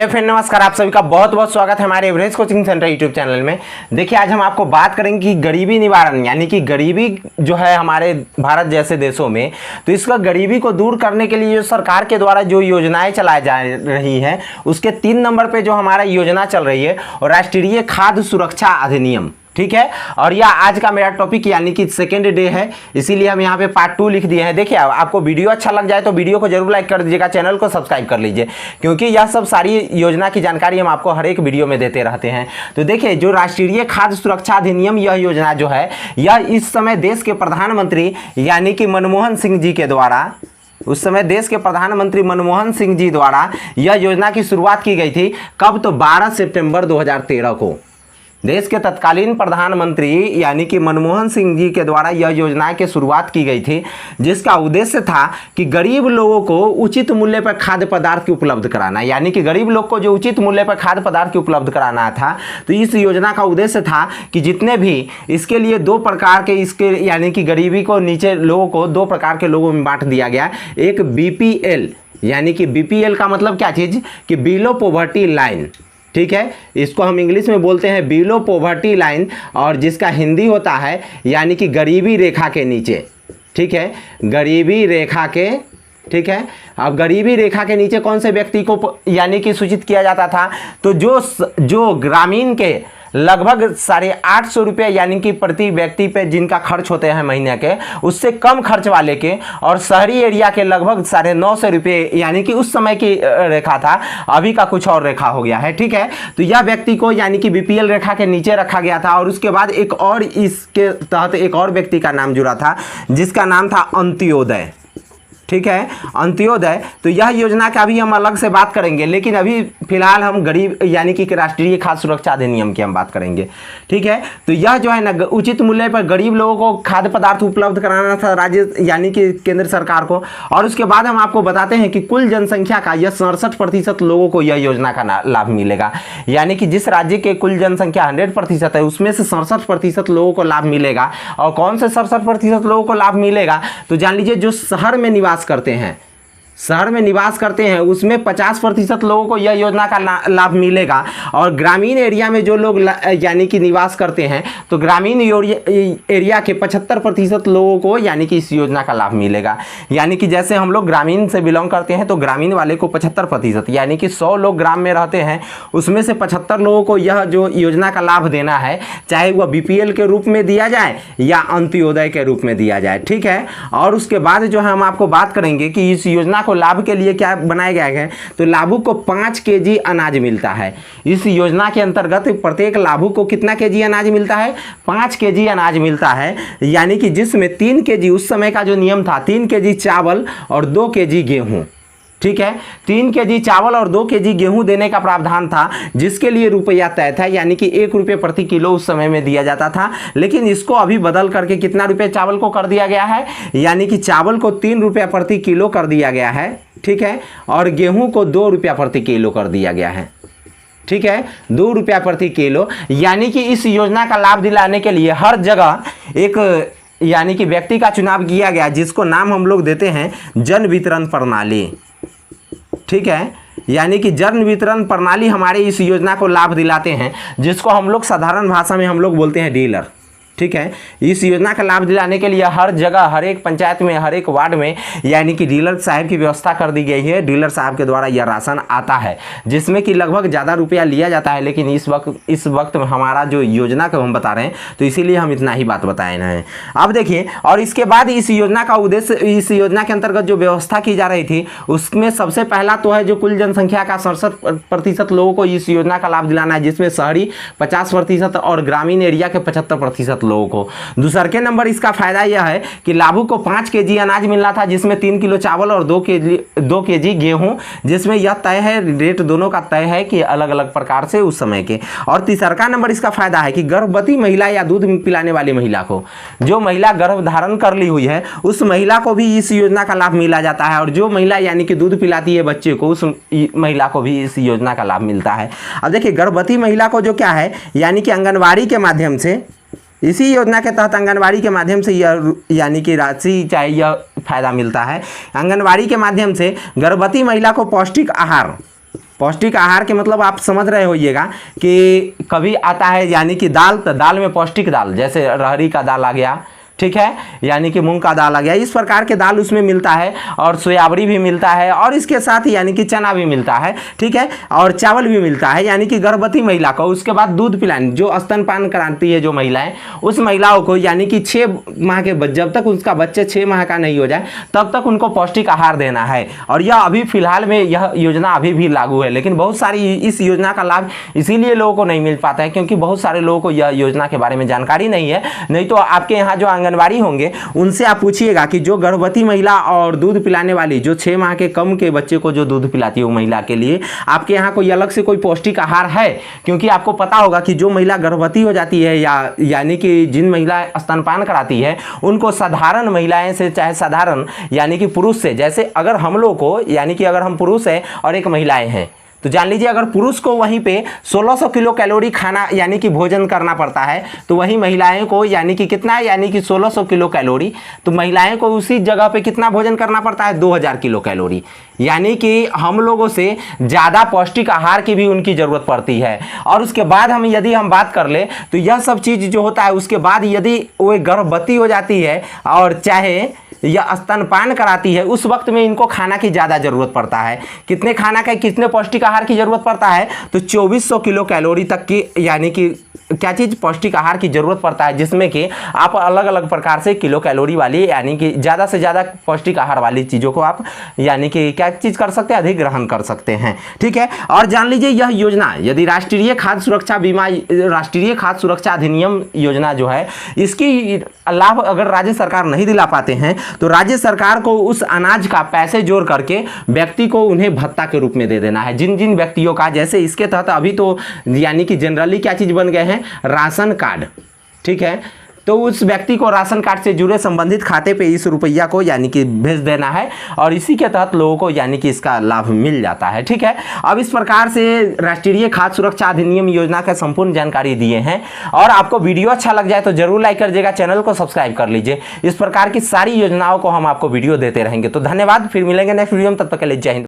Hello friend, नमस्कार। आप सभी का बहुत बहुत स्वागत है हमारे average coaching centre YouTube channel में। देखिए, आज हम आपको बात करेंगे कि गरीबी निवारण यानी कि गरीबी जो है हमारे भारत जैसे देशों में, तो इसका गरीबी को दूर करने के लिए जो सरकार के द्वारा जो योजनाएं चलाई जा रही हैं, उसके 3 नंबर पे जो हमारा योजना चल रही है और राष्ट्रीय खाद्य सुरक्षा अधिनियम, ठीक है। और यह आज का मेरा टॉपिक यानी कि सेकेंड डे है, इसीलिए हम यहाँ पे पार्ट 2 लिख दिए हैं। देखिए, आपको वीडियो अच्छा लग जाए तो वीडियो को जरूर लाइक कर दीजिएगा, चैनल को सब्सक्राइब कर लीजिए, क्योंकि यह सब सारी योजना की जानकारी हम आपको हर एक वीडियो में देते रहते हैं। तो देखिए, जो राष्ट्रीय खाद्य सुरक्षा अधिनियम, यह योजना जो है, यह इस समय देश के प्रधानमंत्री यानी कि मनमोहन सिंह जी के द्वारा, उस समय देश के प्रधानमंत्री मनमोहन सिंह जी द्वारा यह योजना की शुरुआत की गई थी। कब? तो 12 सितंबर 2013 को देश के तत्कालीन प्रधानमंत्री यानी कि मनमोहन सिंह जी के द्वारा यह योजना की शुरुआत की गई थी, जिसका उद्देश्य था कि गरीब लोगों को उचित मूल्य पर खाद्य पदार्थ की उपलब्ध कराना, यानी कि गरीब लोग को जो उचित मूल्य पर खाद्य पदार्थ की उपलब्ध कराना था। तो इस योजना का उद्देश्य था कि जितने भी इसके लिए 2 प्रकार के इसके यानी कि गरीबी को नीचे लोगों को 2 प्रकार के लोगों में बांट दिया गया। एक BPL यानी कि BPL का मतलब क्या चीज़ कि बिलो पॉवर्टी लाइन, ठीक है। इसको हम इंग्लिश में बोलते हैं बिलो पॉवर्टी लाइन, और जिसका हिंदी होता है यानी कि गरीबी रेखा के नीचे, ठीक है, गरीबी रेखा के, ठीक है। अब गरीबी रेखा के नीचे कौन से व्यक्ति को यानी कि सूचित किया जाता था? तो जो ग्रामीण के लगभग 850 रुपये यानी कि प्रति व्यक्ति पे जिनका खर्च होते हैं महीने के, उससे कम खर्च वाले के, और शहरी एरिया के लगभग 950 रुपये यानी कि उस समय की रेखा था, अभी का कुछ और रेखा हो गया है, ठीक है। तो यह व्यक्ति को यानी कि BPL रेखा के नीचे रखा गया था। और उसके बाद एक और इसके तहत एक और व्यक्ति का नाम जुड़ा था, जिसका नाम था अंत्योदय, ठीक है, अंत्योदय। तो यह योजना का भी हम अलग से बात करेंगे, लेकिन अभी फिलहाल हम गरीब यानी कि राष्ट्रीय खाद्य सुरक्षा अधिनियम की हम बात करेंगे, ठीक है। तो यह जो है ना, उचित मूल्य पर गरीब लोगों को खाद्य पदार्थ उपलब्ध कराना था राज्य यानी कि केंद्र सरकार को। और उसके बाद हम आपको बताते हैं कि कुल जनसंख्या का यह 67% लोगों को यह योजना का लाभ मिलेगा, यानी कि जिस राज्य के कुल जनसंख्या 100% है, उसमें से 67% लोगों को लाभ मिलेगा। और कौन से 67% लोगों को लाभ मिलेगा? तो जान लीजिए, जो शहर में निवास करते हैं उसमें 50% लोगों को यह योजना का लाभ मिलेगा। और ग्रामीण एरिया में जो लोग यानी कि निवास करते हैं, तो ग्रामीण एरिया के 75% लोगों को यानी कि इस योजना का लाभ मिलेगा। यानी कि जैसे हम लोग ग्रामीण से बिलोंग करते हैं, तो ग्रामीण वाले को 75% यानी कि 100 लोग ग्राम में रहते हैं, उसमें से 75 लोगों को यह जो योजना का लाभ देना है, चाहे वह BPL के रूप में दिया जाए या अंत्योदय के रूप में दिया जाए, ठीक है। और उसके बाद जो है हम आपको बात करेंगे कि इस योजना को लाभ के लिए क्या बनाया गया है। तो लाभुक को 5 kg अनाज मिलता है। इस योजना के अंतर्गत प्रत्येक लाभुक को कितना kg अनाज मिलता है? 5 kg अनाज मिलता है, यानी कि जिसमें 3 kg उस समय का जो नियम था, 3 kg चावल और 2 kg गेहूं, ठीक है। 3 kg चावल और 2 kg गेहूं देने का प्रावधान था, जिसके लिए रुपया तय था, यानी कि 1 रुपये प्रति किलो उस समय में दिया जाता था। लेकिन इसको अभी बदल करके कितना रुपये चावल को कर दिया गया है, यानी कि चावल को 3 रुपये प्रति किलो कर दिया गया है, ठीक है। और गेहूं को 2 रुपया प्रति किलो कर दिया गया है, ठीक है, 2 रुपया प्रति किलो। यानी कि इस योजना का लाभ दिलाने के लिए हर जगह एक यानी कि व्यक्ति का चुनाव किया गया, जिसको नाम हम लोग देते हैं जन वितरण प्रणाली, ठीक है। यानी कि जन वितरण प्रणाली हमारे इस योजना को लाभ दिलाते हैं, जिसको हम लोग साधारण भाषा में हम लोग बोलते हैं डीलर, ठीक है। इस योजना का लाभ दिलाने के लिए हर जगह, हर एक पंचायत में, हर एक वार्ड में यानी कि डीलर साहब की व्यवस्था कर दी गई है। डीलर साहब के द्वारा यह राशन आता है, जिसमें कि लगभग ज़्यादा रुपया लिया जाता है, लेकिन इस वक्त में हमारा जो योजना को हम बता रहे हैं, तो इसीलिए हम इतना ही बात बताए हैं। अब देखिए, और इसके बाद इस योजना का उद्देश्य, इस योजना के अंतर्गत जो व्यवस्था की जा रही थी, उसमें सबसे पहला तो है जो कुल जनसंख्या का 67% लोगों को इस योजना का लाभ दिलाना है, जिसमें शहरी 50% और ग्रामीण एरिया के 75% लोगों को। दूसरे नंबर इसका फायदा यह है कि लाभुक को 5 kg अनाज मिलना था, जिसमें 3 किलो चावल और 2 kg गेहूं, जिसमें यह तय है, रेट दोनों का तय है कि अलग अलग प्रकार से उस समय के। और तीसरा नंबर इसका फायदा है कि गर्भवती महिला या दूध पिलाने वाली महिला को, जो महिला गर्भ धारण कर ली हुई है, उस महिला को भी इस योजना का लाभ मिला जाता है। और जो महिला यानी कि दूध पिलाती है बच्चे को, उस महिला को भी इस योजना का लाभ मिलता है। अब देखिए, गर्भवती महिला को जो क्या है, यानी कि आंगनबाड़ी के माध्यम से, इसी योजना के तहत आंगनबाड़ी के माध्यम से यह यानी कि राशि चाहे यह फायदा मिलता है। आंगनबाड़ी के माध्यम से गर्भवती महिला को पौष्टिक आहार पौष्टिक आहार के मतलब आप समझ रहे होइएगा कि कभी आता है यानी कि दाल, तो दाल में पौष्टिक दाल, जैसे रहरी का दाल आ गया, ठीक है, यानी कि मूंग का दाल आ गया, इस प्रकार के दाल उसमें मिलता है, और सोयाबड़ी भी मिलता है, और इसके साथ ही यानी कि चना भी मिलता है, ठीक है, और चावल भी मिलता है। यानी कि गर्भवती महिला को उसके बाद दूध पिलाने, जो स्तनपान कराती है जो महिलाएं, उस महिलाओं को यानी कि 6 माह के जब तक उसका बच्चे 6 माह का नहीं हो जाए तब तक उनको पौष्टिक आहार देना है। और यह अभी फिलहाल में यह योजना अभी भी लागू है, लेकिन बहुत सारी इस योजना का लाभ इसीलिए लोगों को नहीं मिल पाता है क्योंकि बहुत सारे लोगों को यह योजना के बारे में जानकारी नहीं है। नहीं तो आपके यहाँ जो आंगनबाड़ी होंगे उनसे आप पूछिएगा कि जो गर्भवती महिला और दूध पिलाने वाली, जो 6 माह के कम के बच्चे को जो दूध पिलाती है वो महिला के लिए आपके यहाँ कोई अलग से कोई पौष्टिक आहार है? क्योंकि आपको पता होगा कि जो महिला गर्भवती हो जाती है यानी कि जिन महिला स्तनपान कराती है उनको साधारण महिलाएं से, चाहे साधारण यानी कि पुरुष से, जैसे अगर हम लोग को यानी कि अगर हम पुरुष हैं और एक महिलाएं हैं तो जान लीजिए अगर पुरुष को वहीं पे 1600 किलो कैलोरी खाना यानी कि भोजन करना पड़ता है तो वहीं महिलाएं को यानी कि कितना, यानी कि 1600 किलो कैलोरी, तो महिलाएं को उसी जगह पे कितना भोजन करना पड़ता है? 2000 किलो कैलोरी। यानी कि हम लोगों से ज़्यादा पौष्टिक आहार की भी उनकी ज़रूरत पड़ती है। और उसके बाद यदि हम बात कर ले तो यह सब चीज़ जो होता है उसके बाद यदि वो गर्भवती हो जाती है और चाहे या स्तनपान कराती है उस वक्त में इनको खाना की ज़्यादा ज़रूरत पड़ता है। कितने खाना का, कितने पौष्टिक आहार की ज़रूरत पड़ता है? तो 2400 किलो कैलोरी तक की यानी कि क्या चीज़ पौष्टिक आहार की ज़रूरत पड़ता है, जिसमें कि आप अलग अलग प्रकार से किलो कैलोरी वाली यानी कि ज़्यादा से ज़्यादा पौष्टिक आहार वाली चीज़ों को आप यानी कि क्या चीज़ कर सकते हैं, अधिग्रहण कर सकते हैं, ठीक है। और जान लीजिए यह योजना यदि राष्ट्रीय खाद्य सुरक्षा अधिनियम योजना जो है इसकी लाभ अगर राज्य सरकार नहीं दिला पाते हैं तो राज्य सरकार को उस अनाज का पैसे जोड़ करके व्यक्ति को उन्हें भत्ता के रूप में दे देना है। जिन जिन व्यक्तियों का, जैसे इसके तहत अभी तो यानी कि जनरली क्या चीज़ बन गए हैं, राशन कार्ड, ठीक है, तो उस व्यक्ति को राशन कार्ड से जुड़े संबंधित खाते पे इस रुपया को यानी कि भेज देना है और इसी के तहत लोगों को यानी कि इसका लाभ मिल जाता है, ठीक है। अब इस प्रकार से राष्ट्रीय खाद्य सुरक्षा अधिनियम योजना का संपूर्ण जानकारी दिए हैं। और आपको वीडियो अच्छा लग जाए तो जरूर लाइक कर दीजिएगा, चैनल को सब्सक्राइब कर लीजिए। इस प्रकार की सारी योजनाओं को हम आपको वीडियो देते रहेंगे। तो धन्यवाद, फिर मिलेंगे नेक्स्ट वीडियो में, तब तक के लिए जय हिंद।